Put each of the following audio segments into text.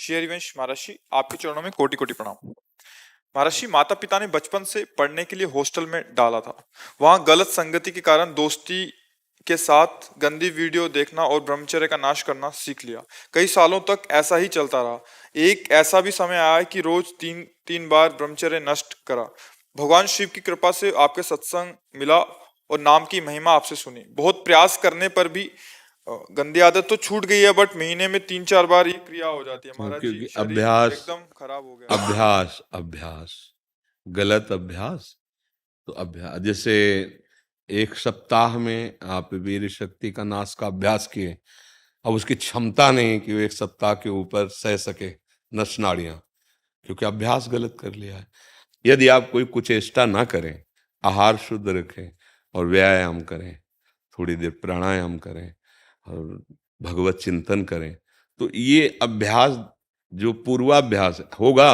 श्री हरिवंश महर्षि, आपके चरणों में कोटि कोटि प्रणाम। महर्षि, माता पिता ने बचपन से पढ़ने के लिए हॉस्टल में डाला था। वहां गलत संगति के कारण दोस्ती के साथ गंदी वीडियो देखना और ब्रह्मचर्य का नाश करना सीख लिया। कई सालों तक ऐसा ही चलता रहा। एक ऐसा भी समय आया कि रोज तीन तीन बार ब्रह्मचर्य नष्ट करा। भगवान शिव की कृपा से आपके सत्संग मिला और नाम की महिमा आपसे सुनी। बहुत प्रयास करने पर भी गंदी आदत तो छूट गई है, बट महीने में 3-4 बार ये क्रिया हो जाती है। महाराज जी, क्योंकि शरीर अभ्यास एकदम खराब हो गया। अभ्यास अभ्यास गलत अभ्यास। तो अभ्यास जैसे एक सप्ताह में आप वीर शक्ति का नाश का अभ्यास किए, अब उसकी क्षमता नहीं कि वो एक सप्ताह के ऊपर सह सके नस नाड़ियां, क्योंकि अभ्यास गलत कर लिया है। यदि आप कोई कुचेष्टा ना करें, आहार शुद्ध रखें और व्यायाम करें, थोड़ी देर प्राणायाम करें और भगवत चिंतन करें, तो ये अभ्यास जो पूर्वाभ्यास होगा,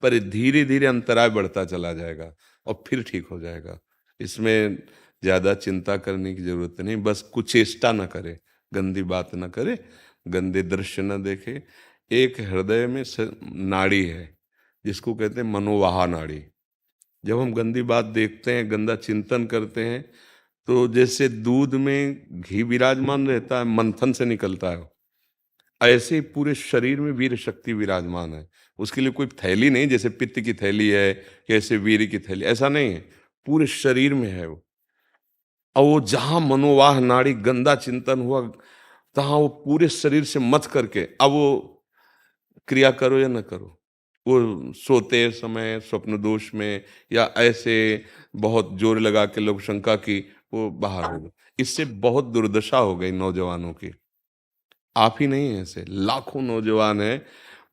पर धीरे धीरे अंतराय बढ़ता चला जाएगा और फिर ठीक हो जाएगा। इसमें ज्यादा चिंता करने की जरूरत नहीं। बस कुचेष्टा ना करे, गंदी बात ना करे, गंदे दृश्य न देखे। एक हृदय में नाड़ी है जिसको कहते हैं मनोवाहा नाड़ी। जब हम गंदी बात देखते हैं, गंदा चिंतन करते हैं, तो जैसे दूध में घी विराजमान रहता है, मंथन से निकलता है, ऐसे ही पूरे शरीर में वीर शक्ति विराजमान है। उसके लिए कोई थैली नहीं, जैसे पित्त की थैली है, कैसे वीर की थैली, ऐसा नहीं है, पूरे शरीर में है वो। और वो जहां मनोवाह नाड़ी गंदा चिंतन हुआ, तहां वो पूरे शरीर से मथ करके अब वो क्रिया करो या न करो, वो सोते समय स्वप्न दोष में या ऐसे बहुत जोर लगा के लोग शंका की, वो बाहर हो गए। इससे बहुत दुर्दशा हो गई नौजवानों की। आप ही नहीं है, ऐसे लाखों नौजवान हैं।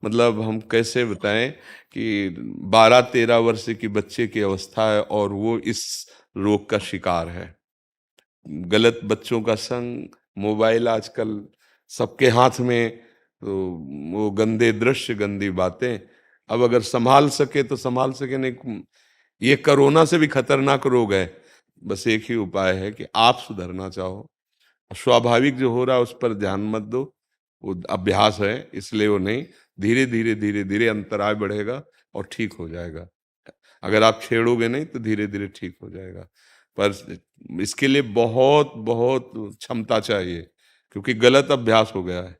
मतलब हम कैसे बताएं कि 12-13 वर्ष की बच्चे की अवस्था है और वो इस रोग का शिकार है। गलत बच्चों का संग, मोबाइल आजकल सबके हाथ में, तो वो गंदे दृश्य, गंदी बातें। अब अगर संभाल सके तो संभाल सके, नहीं ये कोरोना से भी खतरनाक रोग है। बस एक ही उपाय है कि आप सुधरना चाहो, स्वाभाविक जो हो रहा है उस पर ध्यान मत दो। वो अभ्यास है, इसलिए वो नहीं, धीरे धीरे धीरे धीरे अंतराय बढ़ेगा और ठीक हो जाएगा। अगर आप छेड़ोगे नहीं तो धीरे धीरे ठीक हो जाएगा। पर इसके लिए बहुत बहुत क्षमता चाहिए, क्योंकि गलत अभ्यास हो गया है।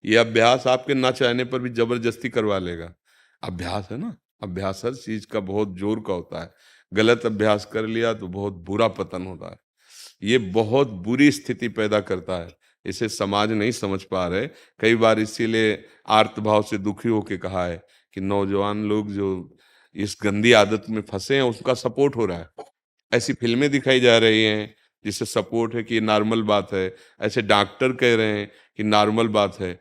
ये अभ्यास आपके ना चाहने पर भी जबरदस्ती करवा लेगा। अभ्यास है ना, अभ्यास हर चीज का बहुत जोर का होता है। गलत अभ्यास कर लिया तो बहुत बुरा पतन होता है। ये बहुत बुरी स्थिति पैदा करता है। इसे समाज नहीं समझ पा रहे। कई बार इसीलिए आर्त भाव से दुखी होके कहा है कि नौजवान लोग जो इस गंदी आदत में फंसे हैं, उसका सपोर्ट हो रहा है। ऐसी फिल्में दिखाई जा रही हैं जिससे सपोर्ट है कि ये नॉर्मल बात है। ऐसे डॉक्टर कह रहे हैं कि नॉर्मल बात है।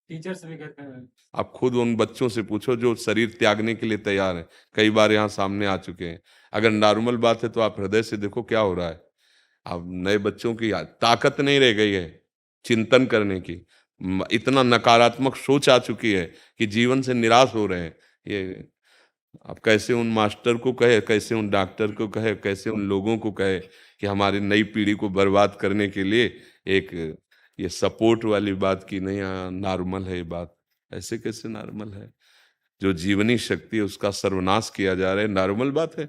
टीचर्स भी कहते हैं। आप खुद उन बच्चों से पूछो जो शरीर त्यागने के लिए तैयार हैं, कई बार यहाँ सामने आ चुके हैं। अगर नॉर्मल बात है तो आप हृदय से देखो क्या हो रहा है। अब नए बच्चों की ताकत नहीं रह गई है चिंतन करने की। इतना नकारात्मक सोच आ चुकी है कि जीवन से निराश हो रहे हैं। ये अब कैसे उन मास्टर को कहे, कैसे उन डॉक्टर को कहे, कैसे उन लोगों को कहे कि हमारी नई पीढ़ी को बर्बाद करने के लिए एक ये सपोर्ट वाली बात की नहीं, नॉर्मल है ये बात। ऐसे कैसे नॉर्मल है? जो जीवनी शक्ति है उसका सर्वनाश किया जा रहा है, नॉर्मल बात है?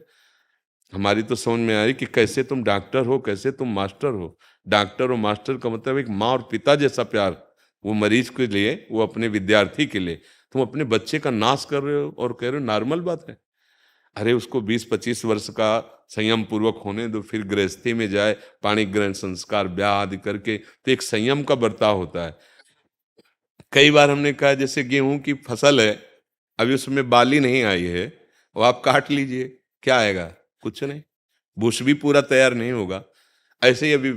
हमारी तो समझ में आ रही कि कैसे तुम डॉक्टर हो, कैसे तुम मास्टर हो। डॉक्टर और मास्टर का मतलब एक माँ और पिता जैसा प्यार, वो मरीज के लिए, वो अपने विद्यार्थी के लिए। तुम अपने बच्चे का नाश कर रहे हो और कह रहे हो नॉर्मल बात है। अरे उसको 20-25 वर्ष का संयम पूर्वक होने दो, फिर गृहस्थी में जाए, पाणी ग्रहण संस्कार ब्याह आदि करके, तो एक संयम का बर्ताव होता है। कई बार हमने कहा जैसे गेहूं की फसल है, अभी उसमें बाली नहीं आई है, वो आप काट लीजिए, क्या आएगा? कुछ नहीं, बुश भी पूरा तैयार नहीं होगा। ऐसे ही अभी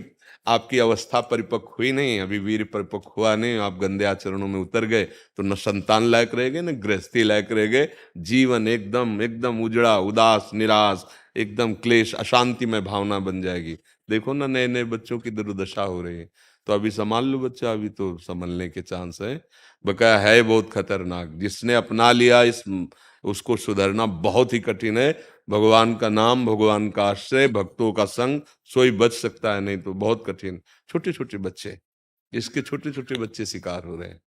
आपकी अवस्था परिपक्व हुई नहीं, अभी वीर परिपक्व हुआ नहीं, आप गंदे आचरणों में उतर गए, तो न संतान लायक रह गए, न गृहस्थी लायक रह गए। जीवन एकदम एकदम उजड़ा, उदास, निराश, एकदम क्लेश, अशांति में भावना बन जाएगी। देखो ना, नए नए बच्चों की दुर्दशा हो रही है। तो अभी संभाल लो बच्चा, अभी तो संभलने के चांस है। बकाया है बहुत खतरनाक। जिसने अपना लिया इस, उसको सुधरना बहुत ही कठिन है। भगवान का नाम, भगवान का आश्रय, भक्तों का संग, सोई बच सकता है, नहीं तो बहुत कठिन। छोटे छोटे बच्चे, इसके छोटे छोटे बच्चे शिकार हो रहे हैं।